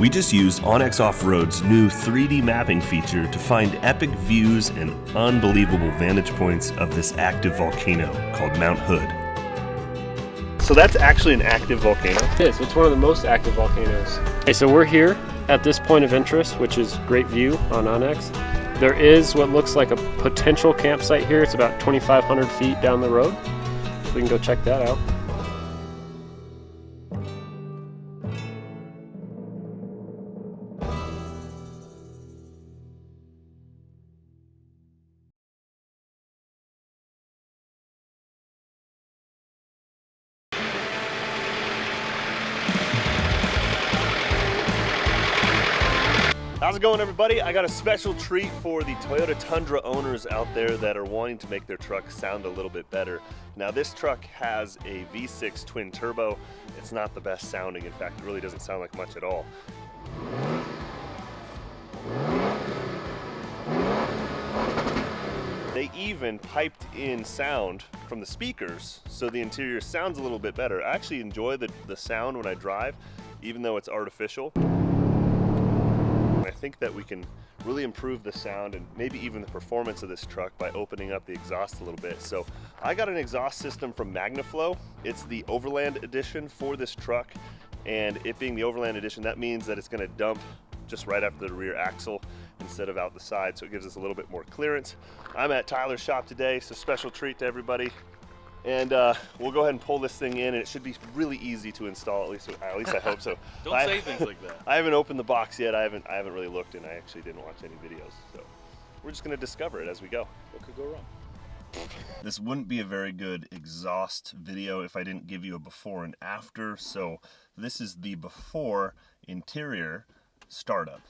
We just used onX Off-Road's new 3D mapping feature to find epic views and unbelievable vantage points of this active volcano called Mount Hood. So that's actually an active volcano? It is. It's one of the most active volcanoes. Okay, so we're here at this point of interest, which is great view on onX. There is what looks like a potential campsite here. It's about 2,500 feet down the road. So we can go check that out. How's it going, everybody? I got a special treat for the Toyota Tundra owners out there that are wanting to make their truck sound a little bit better. Now, this truck has a V6 twin turbo. It's not the best sounding. In fact, it really doesn't sound like much at all. They even piped in sound from the speakers so the interior sounds a little bit better. I actually enjoy the sound when I drive, even though it's artificial. I think that we can really improve the sound and maybe even the performance of this truck by opening up the exhaust a little bit. So I got an exhaust system from Magnaflow. It's the Overland edition for this truck, and it being the Overland edition, that means that it's going to dump just right after the rear axle instead of out the side, so it gives us a little bit more clearance. I'm at Tyler's shop today, so special treat to everybody. And we'll go ahead and pull this thing in, and it should be really easy to install. At least I hope so. Don't say things like that. I haven't opened the box yet. I haven't really looked, and I actually didn't watch any videos. So we're just going to discover it as we go. What could go wrong? This wouldn't be a very good exhaust video if I didn't give you a before and after. So this is the before interior startup.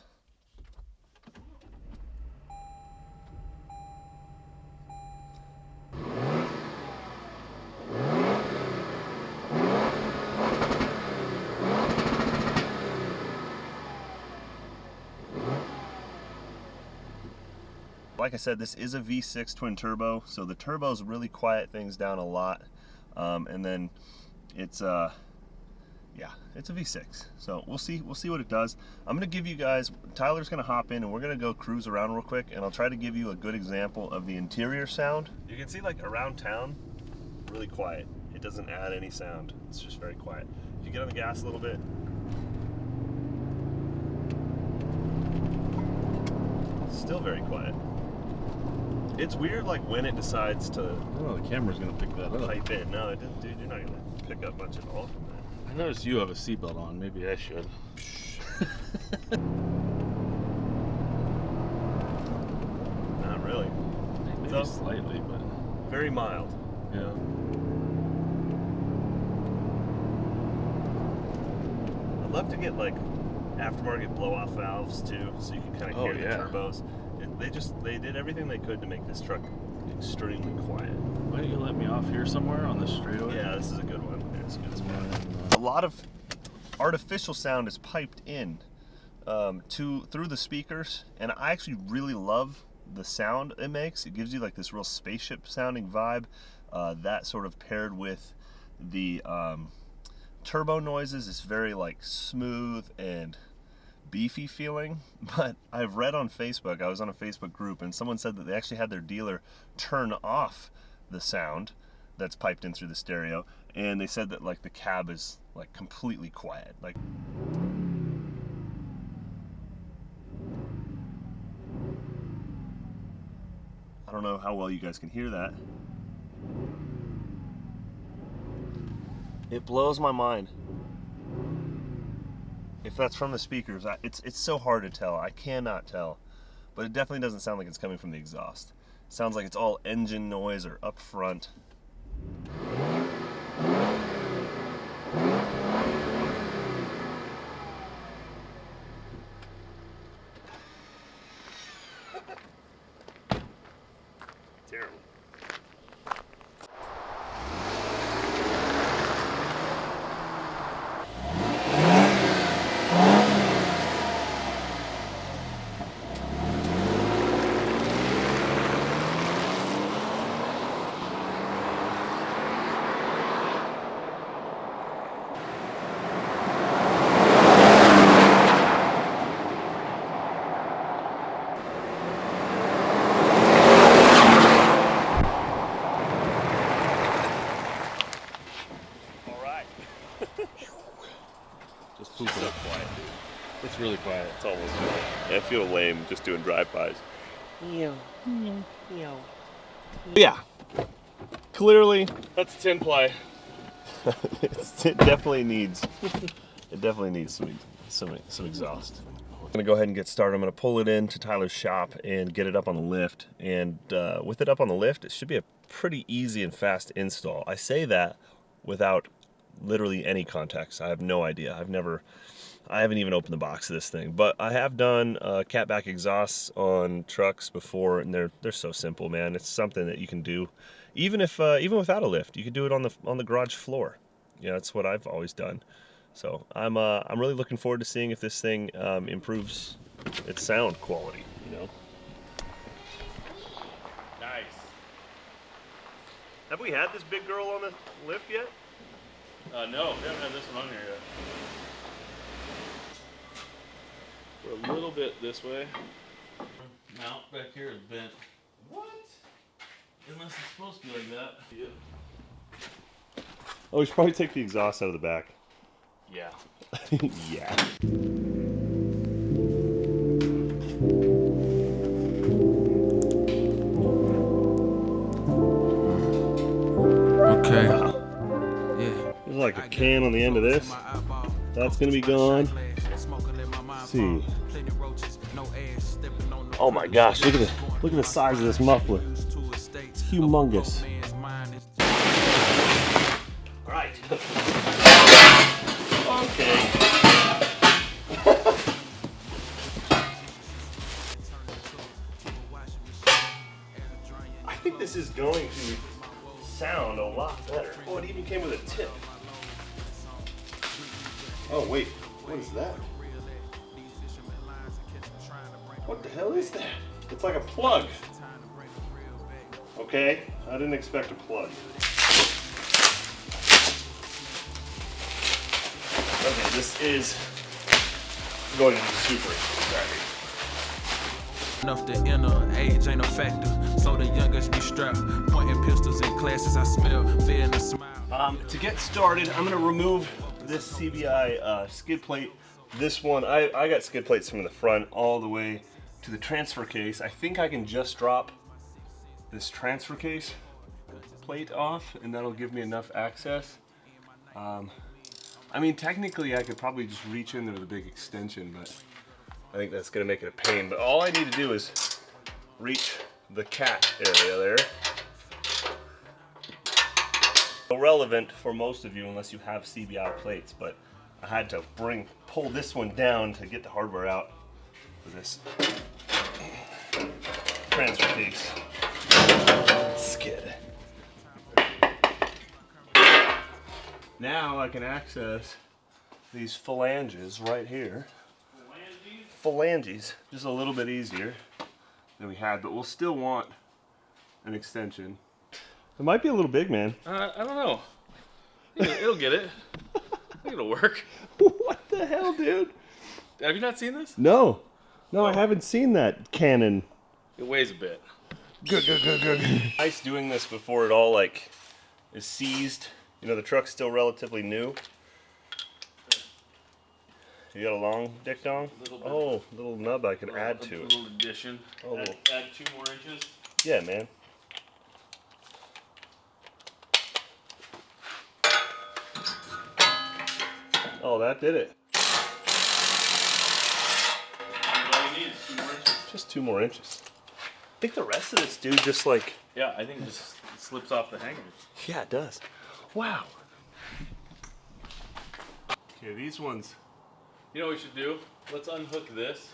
Like I said, this is a V6 twin turbo, so the turbos really quiet things down a lot, and then it's it's a V6. So we'll see what it does. I'm gonna give you guys, Tyler's gonna hop in and we're gonna go cruise around real quick, and I'll try to give you a good example of the interior sound. You can see, like, around town, really quiet. It doesn't add any sound. It's just very quiet. If you get on the gas a little bit, still very quiet. It's weird, like, when it decides to. Oh, the camera's gonna pick that up. Pipe in. No, it didn't, dude. You're not gonna pick up much at all from that. I noticed you have a seatbelt on. Maybe I should. Not really. Maybe So, slightly, but very mild. yeah. I'd love to get, like, aftermarket blow-off valves too, so you can kind of hear the turbos. They did everything they could to make this truck extremely quiet. Why don't you let me off here somewhere on this straightaway? Yeah, this is a good one. Yeah, it's a good spot. A lot of artificial sound is piped in through the speakers, and I actually really love the sound it makes. It gives you, like, this real spaceship sounding vibe. That sort of paired with the turbo noises is very, like, smooth and beefy feeling. But I've read on Facebook, I was on a Facebook group, and someone said that they actually had their dealer turn off the sound that's piped in through the stereo, and they said that, like, the cab is, like, completely quiet. Like, I don't know how well you guys can hear that. It blows my mind. If that's from the speakers, it's so hard to tell. I cannot tell. But it definitely doesn't sound like it's coming from the exhaust. It sounds like it's all engine noise or up front. Terrible. Just poop So it. quiet, dude. It's really quiet. It's almost I feel lame just doing drive-bys. Yeah. Clearly, That's 10 ply. it definitely needs some exhaust. I'm gonna go ahead and get started. I'm gonna pull it into Tyler's shop and get it up on the lift. And with it up on the lift, it should be a pretty easy and fast install. I say that without literally any context. I have no idea. I haven't even opened the box of this thing, but I have done catback exhausts on trucks before, and they're so simple, man. It's something that you can do, even without a lift. You can do it on the garage floor. Yeah, that's what I've always done. So I'm really looking forward to seeing if this thing improves its sound quality. You know. Nice. Have we had this big girl on the lift yet? No, we haven't had this one on here yet. We're a little bit this way. Mount back here is bent. What? Unless it's supposed to be like that. Yeah. Oh, we should probably take the exhaust out of the back. Yeah. Yeah. Okay. Yeah. There's like a can on the end of this. That's gonna be gone. Let's see. Oh my gosh, look at the size of this muffler. It's humongous. Alright. Okay. I think this is going to sound a lot better. Oh, it even came with a tip. Oh wait, what is that? What the hell is that? It's like a plug. Okay, I didn't expect a plug. Okay, this is going to be super exciting. Enough the inner age ain't a factor, so the youngest be strapped. Pointing pistols in classes, I smell fear and a smile. To get started, I'm gonna remove this CBI skid plate. This one, I got skid plates from the front all the way to the transfer case. I think I can just drop this transfer case plate off and that'll give me enough access. I mean, technically I could probably just reach in there with a big extension, but I think that's gonna make it a pain. But all I need to do is reach the cat area there. Irrelevant for most of you unless you have CBI plates, but I had to pull this one down to get the hardware out for this transfer case skid. Now I can access these phalanges right here. Phalanges, just a little bit easier than we had, but we'll still want an extension. It might be a little big, man. I don't know. It'll get it. I think it'll work. What the hell, dude? Have you not seen this? No, I haven't seen that cannon. It weighs a bit. Good. Nice doing this before it all like is seized. You know, the truck's still relatively new. You got a long dick dong? Oh, little nub I can add to. A little addition. Oh, Add 2 more inches. Yeah, man. Oh, that did it. All you need is 2 more inches. Just 2 more inches. I think the rest of this, dude, just like... Yeah, I think it just slips off the hanger. Yeah, it does. Wow. Okay, these ones... You know what we should do? Let's unhook this,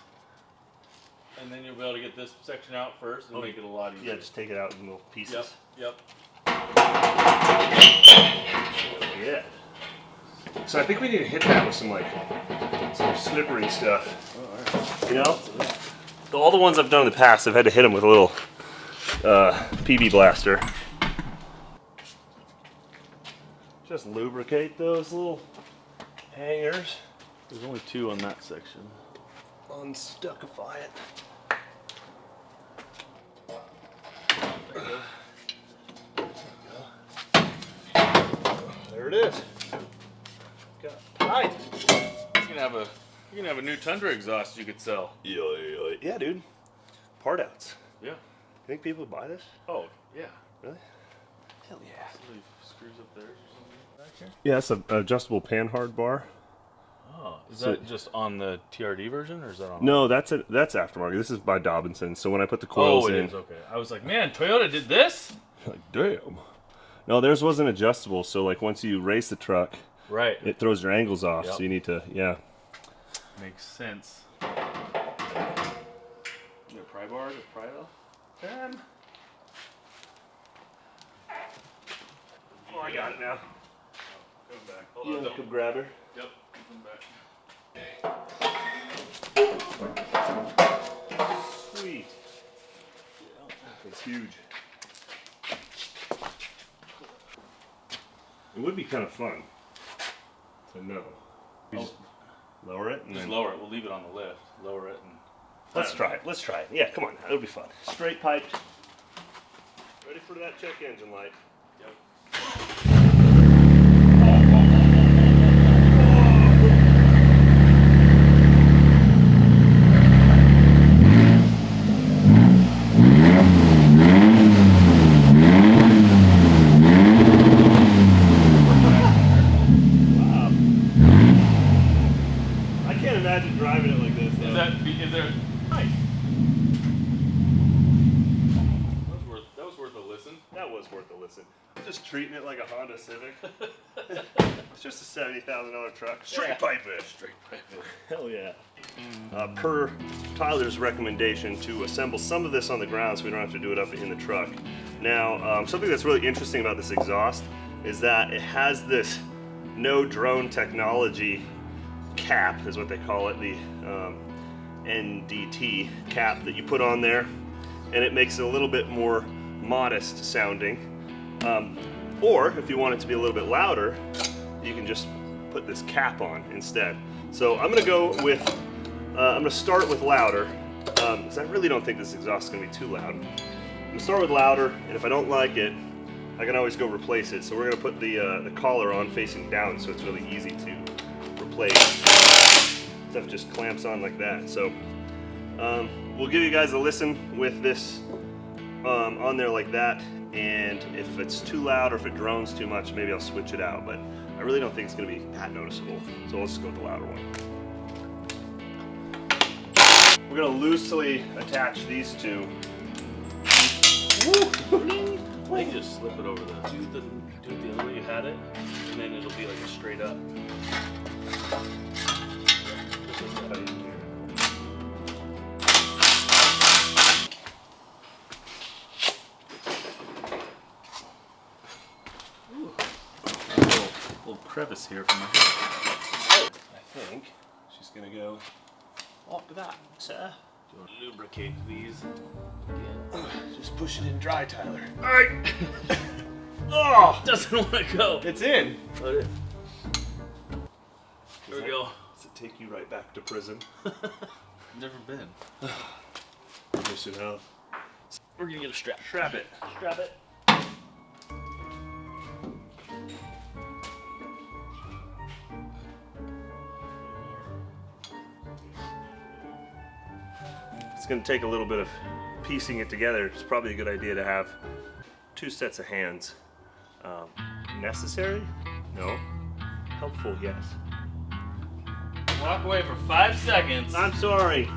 and then you'll be able to get this section out first and make it a lot easier. Yeah, just take it out in little pieces. Yep. Yeah. So I think we need to hit that with some slippery stuff. You know? All the ones I've done in the past, I've had to hit them with a little PB blaster. Just lubricate those little hangers. There's only 2 on that section. Unstuckify it. There it is. Got tight. You can have a new Tundra exhaust you could sell. Yeah, dude. Part outs. Yeah. Think people would buy this? Oh, yeah. Really? Hell yeah. Somebody screws up theirs or something back here? Yeah, it's an adjustable panhard bar. Oh, is So- that just on the TRD version, or is that on? No, that's aftermarket. This is by Dobinson. So when I put the coils Oh, it in, is. Okay. I was like, man, Toyota did this? like, damn. No, theirs wasn't adjustable. So like once you race the truck, Right. it throws your angles off. Yep. So you need to, yeah. Makes sense. The pry bar, the pry off. Oh, I got it now. Come back. Hold You on. want to come grab her? Yep. Come back. Sweet. That's huge. It would be kind of fun to know. We just lower it and Just then lower it. We'll leave it on the lift. Lower it and. let's try it. Let's try it. Yeah, come on. It'll be fun. Straight piped. Ready for that check engine light. Yep. I can't imagine driving it like this. Though. Is there? Nice. That was worth a listen. That was worth a listen. Just treating it like a Honda Civic. It's just a $70,000 truck. Straight pipe it. Straight pipe it. Hell yeah. Per Tyler's recommendation to assemble some of this on the ground so we don't have to do it up in the truck. Now, something that's really interesting about this exhaust is that it has this no drone technology cap, is what they call it, the NDT cap that you put on there, and it makes it a little bit more modest sounding. Or if you want it to be a little bit louder, you can just put this cap on instead. So I'm gonna go with, I'm gonna start with louder, because I really don't think this exhaust is gonna be too loud. I'm gonna start with louder, and if I don't like it, I can always go replace it. So we're gonna put the collar on facing down, so it's really easy to replace. Stuff just clamps on like that. So we'll give you guys a listen with this on there like that, and if it's too loud or if it drones too much, maybe I'll switch it out, but I really don't think it's going to be that noticeable, so let's just go with the louder one. We're going to loosely attach these two. I think just slip it over the do it the other way you had it, and then it'll be like a straight up. Little crevice here for my head. I think she's going to go Look at that. sir. Lubricate these. Just push it in dry, Tyler. Alright! Oh! Doesn't want to go. It's in! Let it. There we go. Does it take you right back to prison? Never been. You should have. We're gonna get a strap. Strap it. Strap it. It's going to take a little bit of piecing it together. It's probably a good idea to have 2 sets of hands. Necessary? No. Helpful? Yes. Walk away for 5 seconds. I'm sorry.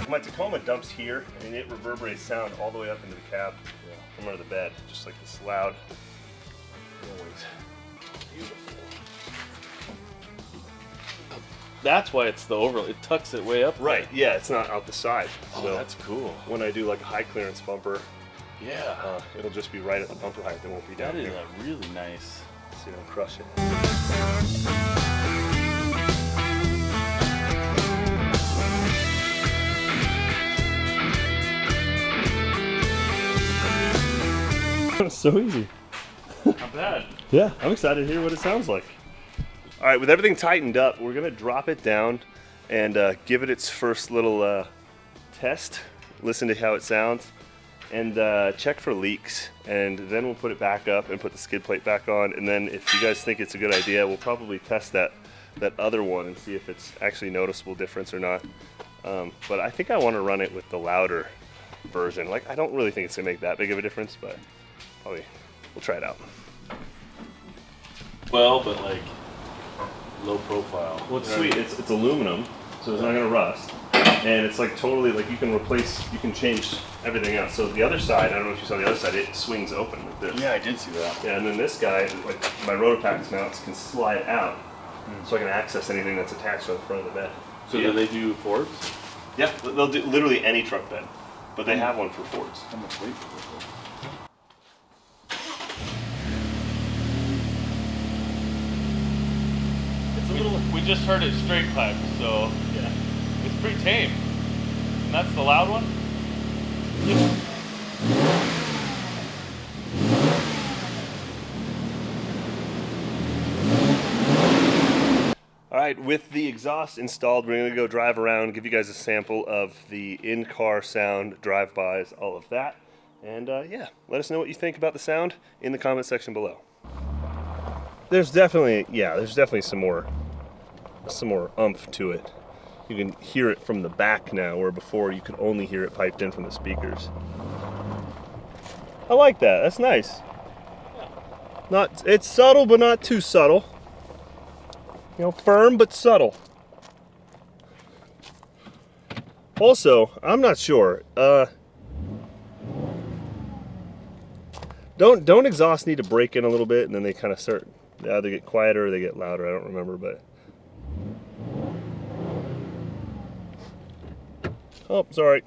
My Tacoma dumps here, and it reverberates sound all the way up into the cab from under the bed, just like this loud noise. Beautiful. That's why it's the overlay. It tucks it way up. Right, yeah, it's not out the side. Oh, So that's cool. when I do like a high clearance bumper, Yeah. it'll just be right at the bumper height. It won't be down That is here. a really nice. So you don't crush it. So easy. Not bad. Yeah, I'm excited to hear what it sounds like. All right, with everything tightened up, we're gonna drop it down and give it its first little test. Listen to how it sounds, and check for leaks. And then we'll put it back up and put the skid plate back on. And then if you guys think it's a good idea, we'll probably test that other one and see if it's actually noticeable difference or not. But I think I want to run it with the louder version. Like, I don't really think it's gonna make that big of a difference, but probably we'll try it out. Well, but like low profile. Well, it's sweet. It's aluminum, so it's not gonna rust. And it's like totally like you can change everything else. So the other side, I don't know if you saw the other side, it swings open like this. Yeah, I did see that. Yeah, and then this guy, like my Rotopax mounts, can slide out, so I can access anything that's attached on the front of the bed. So do they do Fords? Yeah, they'll do literally any truck bed, but they have one for Fords. How much weight for this? It's a little. We just heard it straight pipe, so Yeah. it's pretty tame. And that's the loud one? All right, with the exhaust installed, we're gonna go drive around, give you guys a sample of the in-car sound, drive-bys, all of that. And yeah, let us know what you think about the sound in the comment section below. There's definitely some more oomph to it. You can hear it from the back now, where before you could only hear it piped in from the speakers. I like that, that's nice. It's subtle, but not too subtle. You know, firm but subtle. Also, I'm not sure. Don't exhaust need to break in a little bit, and then they kind of start. They either get quieter or they get louder. I don't remember, but. Oh, it's all right.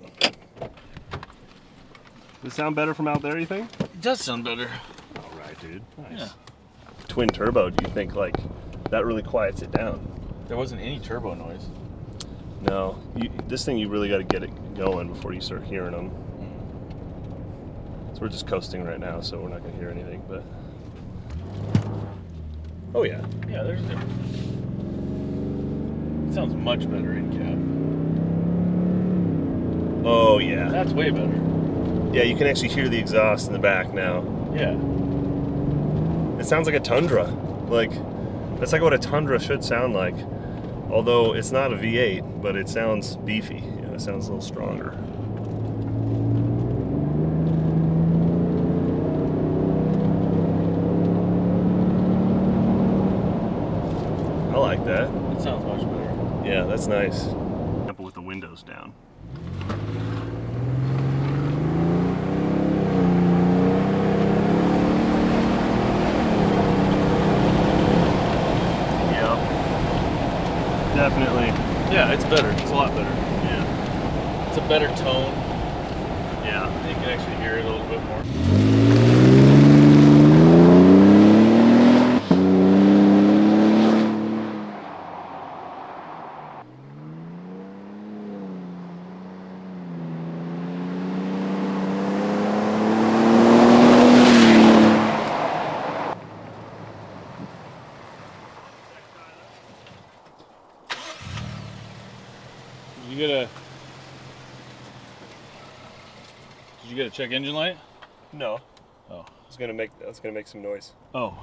Does it sound better from out there, you think? It does sound better. All right, dude. Nice. Yeah. Twin turbo, do you think like that really quiets it down? There wasn't any turbo noise. No, this thing you really got to get it going before you start hearing them. So we're just coasting right now, so we're not going to hear anything. But oh yeah, Yeah, there's a difference. It sounds much better in cab. oh yeah, That's way better. yeah. You can actually hear the exhaust in the back now. Yeah. It sounds like a Tundra. Like that's like what a Tundra should sound like. Although it's not a V8, but it sounds beefy. You know, it sounds a little stronger. I like that. It sounds much better. Yeah, that's nice. With the windows down. Yep. Definitely. Yeah, it's better. It's a lot better. Yeah. It's a better tone. Yeah. You can actually hear it a little bit more. Did you get a check engine light? No. Oh. It's gonna make some noise. Oh.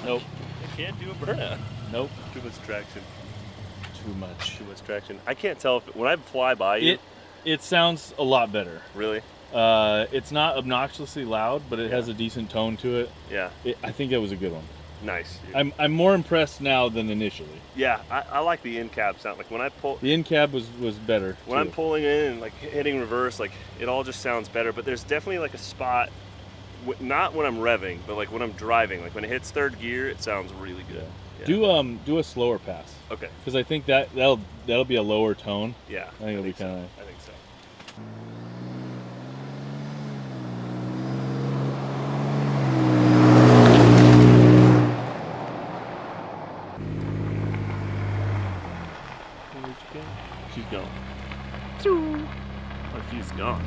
Nope. I can't do a burnout. Nope. Too much traction. Too much. Too much traction. I can't tell if when I fly by you. It sounds a lot better. Really? It's not obnoxiously loud, but it has a decent tone to it. Yeah. I think that was a good one. Nice. Dude. I'm more impressed now than initially. Yeah, I like the in-cab sound. Like when I pull. The in-cab was better. When I'm pulling in and like hitting reverse, like it all just sounds better. But there's definitely like a spot, not when I'm revving, but like when I'm driving. Like when it hits third gear, it sounds really good. Yeah. Do a slower pass. Okay. Because I think that'll be a lower tone. Yeah. I think it'll be kind of. I think so. Oh, he's gone.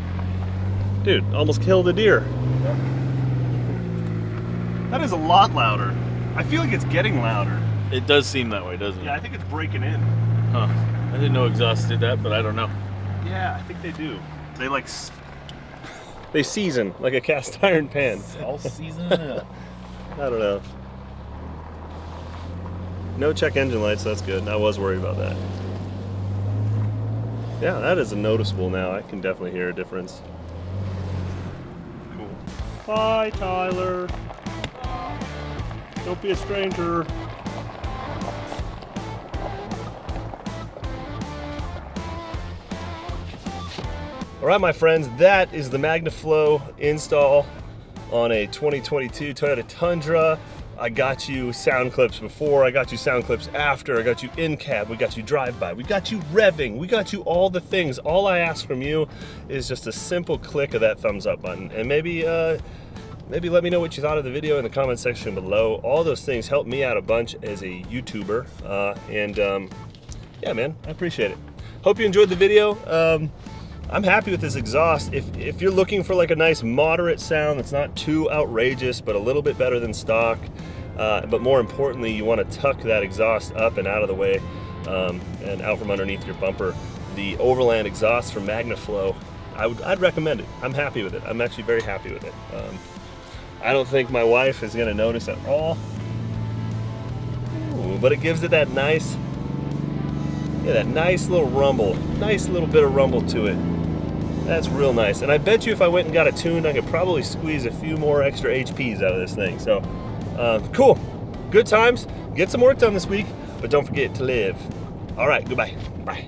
Dude, almost killed a deer. That is a lot louder. I feel like it's getting louder. It does seem that way, doesn't it? Yeah, I think it's breaking in. Huh. I didn't know exhaust did that, but I don't know. Yeah, I think they do. They like, they season like a cast iron pan. All season up. I don't know. No check engine lights, that's good. I was worried about that. Yeah, that is noticeable now. I can definitely hear a difference. Cool. Bye, Tyler. Don't be a stranger. All right, my friends, that is the Magnaflow install on a 2022 Toyota Tundra. I got you sound clips before, I got you sound clips after, I got you in cab, we got you drive-by, we got you revving, we got you all the things. All I ask from you is just a simple click of that thumbs up button, and maybe let me know what you thought of the video in the comment section below. All those things help me out a bunch as a YouTuber, yeah, man, I appreciate it. Hope you enjoyed the video. I'm happy with this exhaust. If you're looking for like a nice moderate sound that's not too outrageous, but a little bit better than stock, but more importantly, you want to tuck that exhaust up and out of the way and out from underneath your bumper, the Overland Exhust from Magnaflow, I'd recommend it. I'm happy with it. I'm actually very happy with it. I don't think my wife is going to notice at all. Ooh, but it gives it that nice, yeah, that nice little rumble, nice little bit of rumble to it. That's real nice. And I bet you if I went and got it tuned, I could probably squeeze a few more extra HPs out of this thing. So, cool. Good times. Get some work done this week, but don't forget to live. All right, goodbye. Bye.